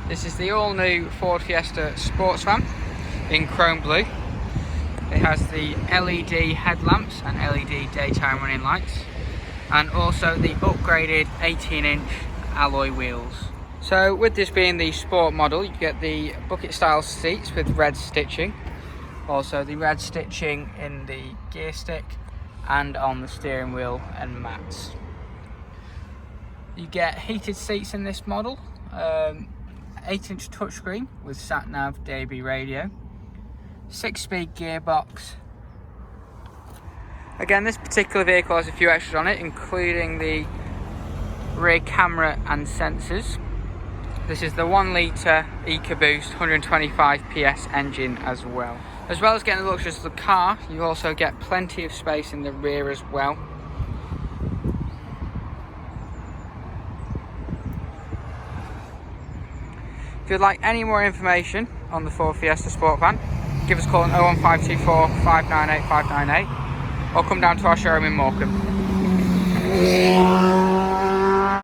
This is the all-new Ford Fiesta sports van in chrome blue. It has the LED headlamps and LED daytime running lights, and also the upgraded 18-inch alloy wheels. So with this being the sport model, you get the bucket style seats with red stitching, also the red stitching in the gear stick and on the steering wheel and mats. You get heated seats in this model, 8-inch touchscreen with sat-nav DAB radio, 6-speed gearbox. Again, this particular vehicle has a few extras on it, including the rear camera and sensors. This is the 1-litre EcoBoost 125 PS engine as well. As well as getting the luxuries of the car, you also get plenty of space in the rear as well. If you'd like any more information on the Ford Fiesta Sport Van, give us a call on 01524 598 598 or come down to our showroom in Morecambe.